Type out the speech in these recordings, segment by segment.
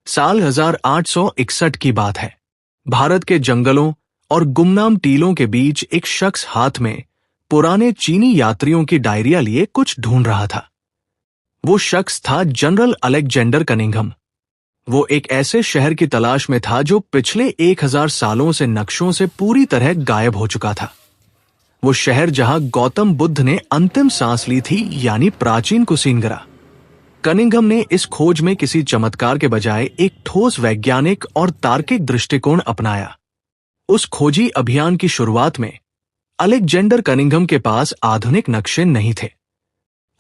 साल 1861 की बात है। भारत के जंगलों और गुमनाम टीलों के बीच एक शख्स हाथ में पुराने चीनी यात्रियों की डायरिया लिए कुछ ढूंढ रहा था। वो शख्स था जनरल अलेक्जेंडर कनिंघम। वो एक ऐसे शहर की तलाश में था जो पिछले 1000 सालों से नक्शों से पूरी तरह गायब हो चुका था। वो शहर जहां गौतम बुद्ध ने अंतिम सांस ली थी, यानी प्राचीन कुशीनगरा। कनिंघम ने इस खोज में किसी चमत्कार के बजाय एक ठोस वैज्ञानिक और तार्किक दृष्टिकोण अपनाया। उस खोजी अभियान की शुरुआत में अलेक्जेंडर कनिंघम के पास आधुनिक नक्शे नहीं थे।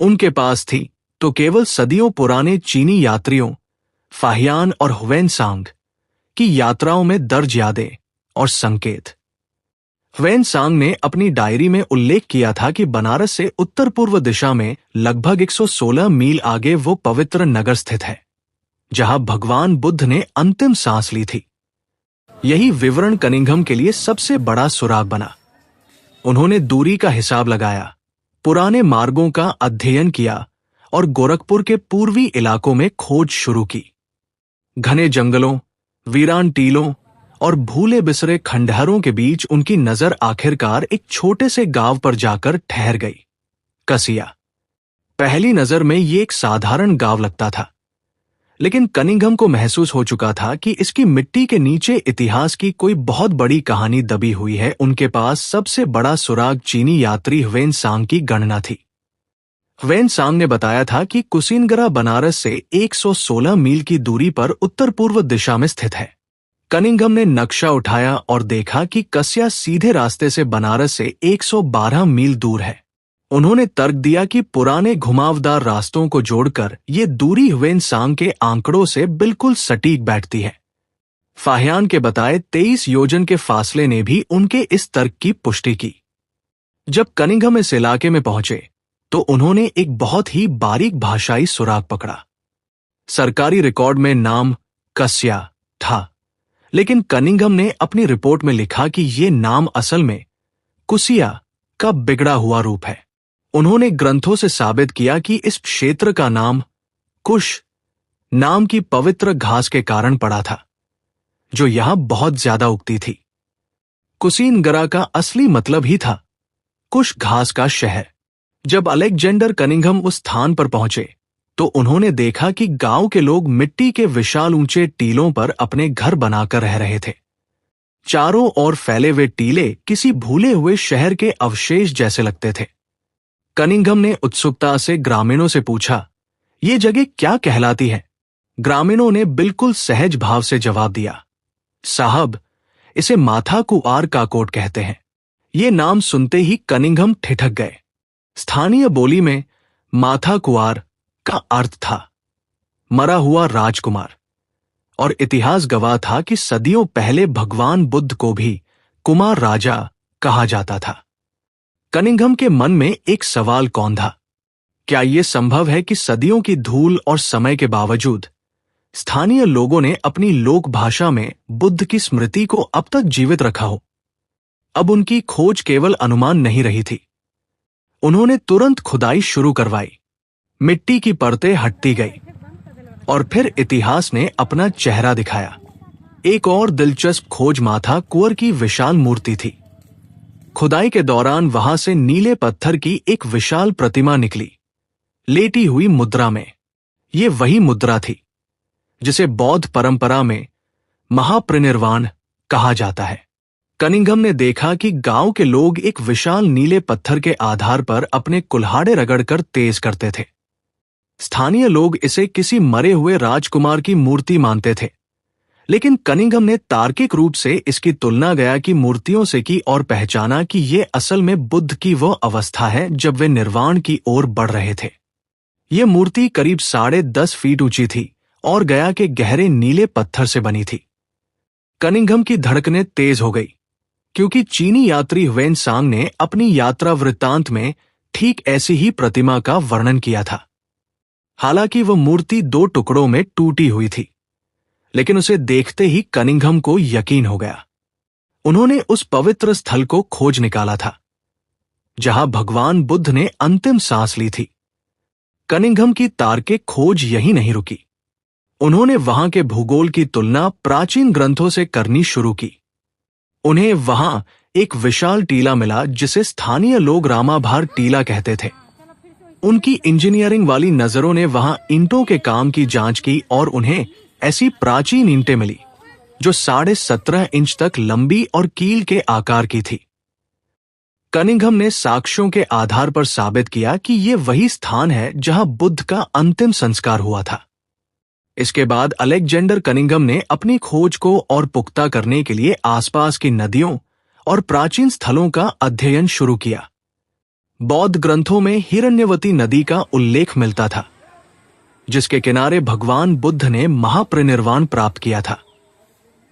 उनके पास थी तो केवल सदियों पुराने चीनी यात्रियों फाहियान और ह्वेनसांग की यात्राओं में दर्ज यादें और संकेत। ह्वेनसांग ने अपनी डायरी में उल्लेख किया था कि बनारस से उत्तर पूर्व दिशा में लगभग 116 मील आगे वो पवित्र नगर स्थित है जहां भगवान बुद्ध ने अंतिम सांस ली थी। यही विवरण कनिंघम के लिए सबसे बड़ा सुराग बना। उन्होंने दूरी का हिसाब लगाया, पुराने मार्गों का अध्ययन किया और गोरखपुर के पूर्वी इलाकों में खोज शुरू की। घने जंगलों, वीरान टीलों और भूले बिसरे खंडहरों के बीच उनकी नजर आखिरकार एक छोटे से गांव पर जाकर ठहर गई, कसिया। पहली नजर में ये एक साधारण गांव लगता था, लेकिन कनिंघम को महसूस हो चुका था कि इसकी मिट्टी के नीचे इतिहास की कोई बहुत बड़ी कहानी दबी हुई है। उनके पास सबसे बड़ा सुराग चीनी यात्री ह्वेनसांग की गणना थी। ह्वेनसांग ने बताया था कि कुशीनगरा बनारस से 116 मील की दूरी पर उत्तर पूर्व दिशा में स्थित है। कनिंघम ने नक्शा उठाया और देखा कि कसिया सीधे रास्ते से बनारस से 112 मील दूर है। उन्होंने तर्क दिया कि पुराने घुमावदार रास्तों को जोड़कर ये दूरी ह्वेनसांग के आंकड़ों से बिल्कुल सटीक बैठती है। फाहियान के बताए 23 योजन के फासले ने भी उनके इस तर्क की पुष्टि की। जब कनिंघम इस इलाके में पहुंचे तो उन्होंने एक बहुत ही बारीक भाषाई सुराग पकड़ा। सरकारी रिकॉर्ड में नाम कसिया था, लेकिन कनिंघम ने अपनी रिपोर्ट में लिखा कि ये नाम असल में कुसिया का बिगड़ा हुआ रूप है। उन्होंने ग्रंथों से साबित किया कि इस क्षेत्र का नाम कुश नाम की पवित्र घास के कारण पड़ा था, जो यहां बहुत ज्यादा उगती थी। कुशीनगरा का असली मतलब ही था कुश घास का शहर। जब अलेक्जेंडर कनिंघम उस स्थान पर पहुंचे तो उन्होंने देखा कि गांव के लोग मिट्टी के विशाल ऊंचे टीलों पर अपने घर बनाकर रह रहे थे। चारों ओर फैले हुए टीले किसी भूले हुए शहर के अवशेष जैसे लगते थे। कनिंघम ने उत्सुकता से ग्रामीणों से पूछा, ये जगह क्या कहलाती है? ग्रामीणों ने बिल्कुल सहज भाव से जवाब दिया, साहब, इसे माथा कुआर काकोट कहते हैं। ये नाम सुनते ही कनिंघम ठिठक गए। स्थानीय बोली में माथा कुआर का अर्थ था मरा हुआ राजकुमार, और इतिहास गवाह था कि सदियों पहले भगवान बुद्ध को भी कुमार राजा कहा जाता था। कनिंघम के मन में एक सवाल कौंधा, क्या यह संभव है कि सदियों की धूल और समय के बावजूद स्थानीय लोगों ने अपनी लोक भाषा में बुद्ध की स्मृति को अब तक जीवित रखा हो? अब उनकी खोज केवल अनुमान नहीं रही थी। उन्होंने तुरंत खुदाई शुरू करवाई। मिट्टी की परतें हटती गई और फिर इतिहास ने अपना चेहरा दिखाया। एक और दिलचस्प खोज माथा कुंवर की विशाल मूर्ति थी। खुदाई के दौरान वहां से नीले पत्थर की एक विशाल प्रतिमा निकली, लेटी हुई मुद्रा में। ये वही मुद्रा थी जिसे बौद्ध परंपरा में महापरिनिर्वाण कहा जाता है। कनिंघम ने देखा कि गांव के लोग एक विशाल नीले पत्थर के आधार पर अपने कुल्हाड़े रगड़कर तेज करते थे। स्थानीय लोग इसे किसी मरे हुए राजकुमार की मूर्ति मानते थे, लेकिन कनिंघम ने तार्किक रूप से इसकी तुलना गया की मूर्तियों से की और पहचाना कि ये असल में बुद्ध की वह अवस्था है जब वे निर्वाण की ओर बढ़ रहे थे। ये मूर्ति करीब 10.5 फीट ऊंची थी और गया के गहरे नीले पत्थर से बनी थी। कनिंघम की धड़कनें तेज हो गई, क्योंकि चीनी यात्री ह्वेनसांग ने अपनी यात्रा वृत्तांत में ठीक ऐसी ही प्रतिमा का वर्णन किया था। हालांकि वह मूर्ति 2 टुकड़ों में टूटी हुई थी, लेकिन उसे देखते ही कनिंघम को यकीन हो गया। उन्होंने उस पवित्र स्थल को खोज निकाला था जहां भगवान बुद्ध ने अंतिम सांस ली थी। कनिंघम की तार्किक खोज यही नहीं रुकी। उन्होंने वहां के भूगोल की तुलना प्राचीन ग्रंथों से करनी शुरू की। उन्हें वहां एक विशाल टीला मिला जिसे स्थानीय लोग रामाभार टीला कहते थे। उनकी इंजीनियरिंग वाली नजरों ने वहां ईंटों के काम की जांच की और उन्हें ऐसी प्राचीन ईंटें मिली जो 17.5 इंच तक लंबी और कील के आकार की थी। कनिंघम ने साक्ष्यों के आधार पर साबित किया कि ये वही स्थान है जहां बुद्ध का अंतिम संस्कार हुआ था। इसके बाद अलेक्जेंडर कनिंघम ने अपनी खोज को और पुख्ता करने के लिए आसपास की नदियों और प्राचीन स्थलों का अध्ययन शुरू किया। बौद्ध ग्रंथों में हिरण्यवती नदी का उल्लेख मिलता था, जिसके किनारे भगवान बुद्ध ने महापरिनिर्वाण प्राप्त किया था।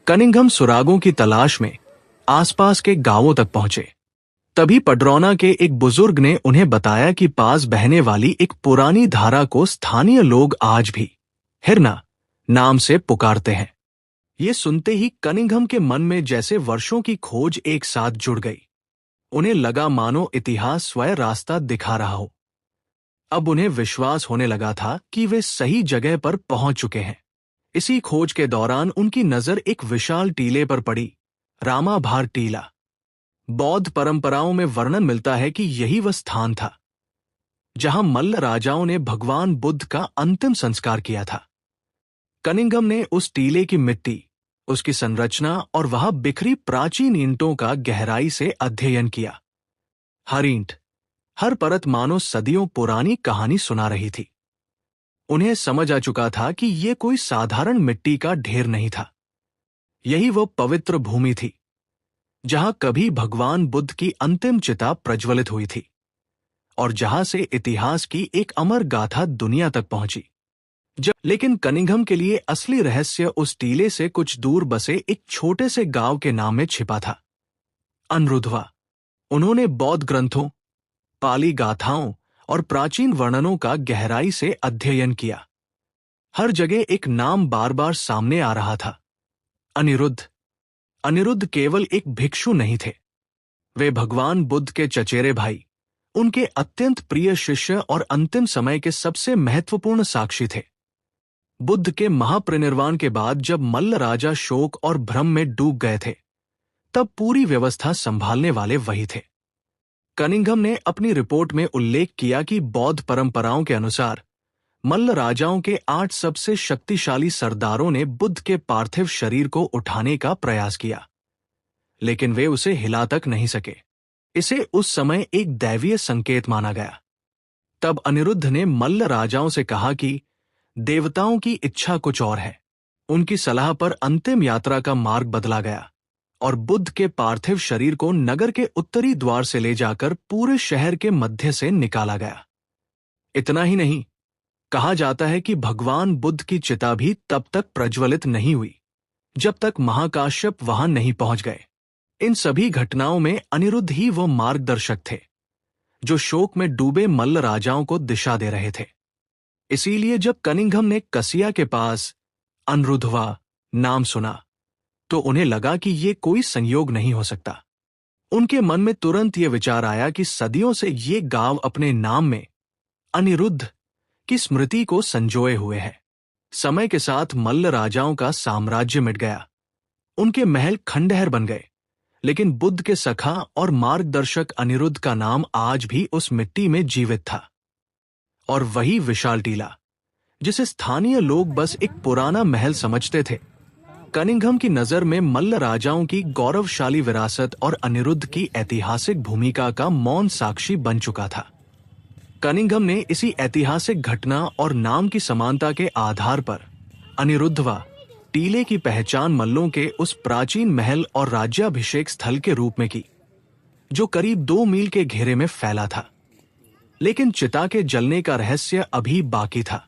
कनिंघम सुरागों की तलाश में आसपास के गांवों तक पहुंचे। तभी पडरौना के एक बुजुर्ग ने उन्हें बताया कि पास बहने वाली एक पुरानी धारा को स्थानीय लोग आज भी हिरना नाम से पुकारते हैं। ये सुनते ही कनिंघम के मन में जैसे वर्षों की खोज एक साथ जुड़ गई। उन्हें लगा मानो इतिहास स्वयं रास्ता दिखा रहा हो। अब उन्हें विश्वास होने लगा था कि वे सही जगह पर पहुंच चुके हैं। इसी खोज के दौरान उनकी नजर एक विशाल टीले पर पड़ी, रामाभार टीला। बौद्ध परंपराओं में वर्णन मिलता है कि यही वह स्थान था जहां मल्ल राजाओं ने भगवान बुद्ध का अंतिम संस्कार किया था। कनिंघम ने उस टीले की मिट्टी, उसकी संरचना और वहां बिखरी प्राचीन ईंटों का गहराई से अध्ययन किया। हर ईंट, हर परत मानो सदियों पुरानी कहानी सुना रही थी। उन्हें समझ आ चुका था कि ये कोई साधारण मिट्टी का ढेर नहीं था। यही वो पवित्र भूमि थी जहां कभी भगवान बुद्ध की अंतिम चिता प्रज्वलित हुई थी और जहां से इतिहास की एक अमर गाथा दुनिया तक पहुंची। लेकिन कनिंघम के लिए असली रहस्य उस टीले से कुछ दूर बसे एक छोटे से गांव के नाम में छिपा था, अनिरुद्धवा। उन्होंने बौद्ध ग्रंथों, पाली गाथाओं और प्राचीन वर्णनों का गहराई से अध्ययन किया। हर जगह एक नाम बार बार सामने आ रहा था, अनिरुद्ध। अनिरुद्ध केवल एक भिक्षु नहीं थे, वे भगवान बुद्ध के चचेरे भाई, उनके अत्यंत प्रिय शिष्य और अंतिम समय के सबसे महत्वपूर्ण साक्षी थे। बुद्ध के महापरिनिर्वाण के बाद जब मल्ल राजा शोक और भ्रम में डूब गए थे, तब पूरी व्यवस्था संभालने वाले वही थे। कनिंघम ने अपनी रिपोर्ट में उल्लेख किया कि बौद्ध परंपराओं के अनुसार मल्ल राजाओं के 8 सबसे शक्तिशाली सरदारों ने बुद्ध के पार्थिव शरीर को उठाने का प्रयास किया, लेकिन वे उसे हिला तक नहीं सके। इसे उस समय एक दैवीय संकेत माना गया। तब अनिरुद्ध ने मल्ल राजाओं से कहा कि देवताओं की इच्छा कुछ और है। उनकी सलाह पर अंतिम यात्रा का मार्ग बदला गया और बुद्ध के पार्थिव शरीर को नगर के उत्तरी द्वार से ले जाकर पूरे शहर के मध्य से निकाला गया। इतना ही नहीं, कहा जाता है कि भगवान बुद्ध की चिता भी तब तक प्रज्वलित नहीं हुई जब तक महाकाश्यप वहां नहीं पहुंच गए। इन सभी घटनाओं में अनिरुद्ध ही वो मार्गदर्शक थे जो शोक में डूबे मल्ल राजाओं को दिशा दे रहे थे। इसीलिए जब कनिंघम ने कसिया के पास अनिरुद्धवा नाम सुना तो उन्हें लगा कि ये कोई संयोग नहीं हो सकता। उनके मन में तुरंत ये विचार आया कि सदियों से ये गांव अपने नाम में अनिरुद्ध की स्मृति को संजोए हुए है। समय के साथ मल्ल राजाओं का साम्राज्य मिट गया, उनके महल खंडहर बन गए, लेकिन बुद्ध के सखा और मार्गदर्शक अनिरुद्ध का नाम आज भी उस मिट्टी में जीवित था। और वही विशाल टीला, जिसे स्थानीय लोग बस एक पुराना महल समझते थे, कनिंघम की नजर में मल्ल राजाओं की गौरवशाली विरासत और अनिरुद्ध की ऐतिहासिक भूमिका का मौन साक्षी बन चुका था। कनिंघम ने इसी ऐतिहासिक घटना और नाम की समानता के आधार पर अनिरुद्धवा टीले की पहचान मल्लों के उस प्राचीन महल और राज्याभिषेक स्थल के रूप में की, जो करीब 2 मील के घेरे में फैला था। लेकिन चिता के जलने का रहस्य अभी बाकी था।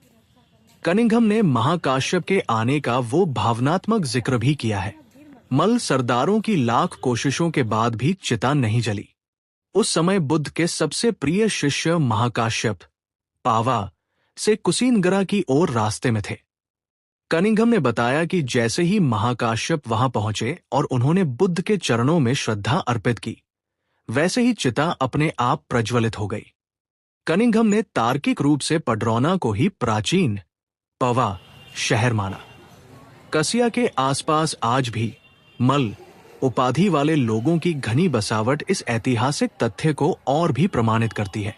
कनिंघम ने महाकाश्यप के आने का वो भावनात्मक जिक्र भी किया है। मल्ल सरदारों की लाख कोशिशों के बाद भी चिता नहीं जली। उस समय बुद्ध के सबसे प्रिय शिष्य महाकाश्यप पावा से कुशीनगरा की ओर रास्ते में थे। कनिंघम ने बताया कि जैसे ही महाकाश्यप वहां पहुंचे और उन्होंने बुद्ध के चरणों में श्रद्धा अर्पित की, वैसे ही चिता अपने आप प्रज्वलित हो गई। कनिंघम ने तार्किक रूप से पडरौना को ही प्राचीन पवा शहर माना। कसिया के आसपास आज भी मल्ल उपाधि वाले लोगों की घनी बसावट इस ऐतिहासिक तथ्य को और भी प्रमाणित करती है।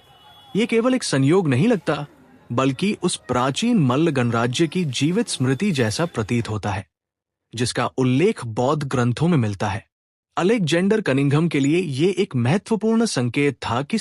ये केवल एक संयोग नहीं लगता, बल्कि उस प्राचीन मल्ल गणराज्य की जीवित स्मृति जैसा प्रतीत होता है, जिसका उल्लेख बौद्ध ग्रंथों में मिलता है। अलेक्जेंडर कनिंघम के लिए ये एक महत्वपूर्ण संकेत था कि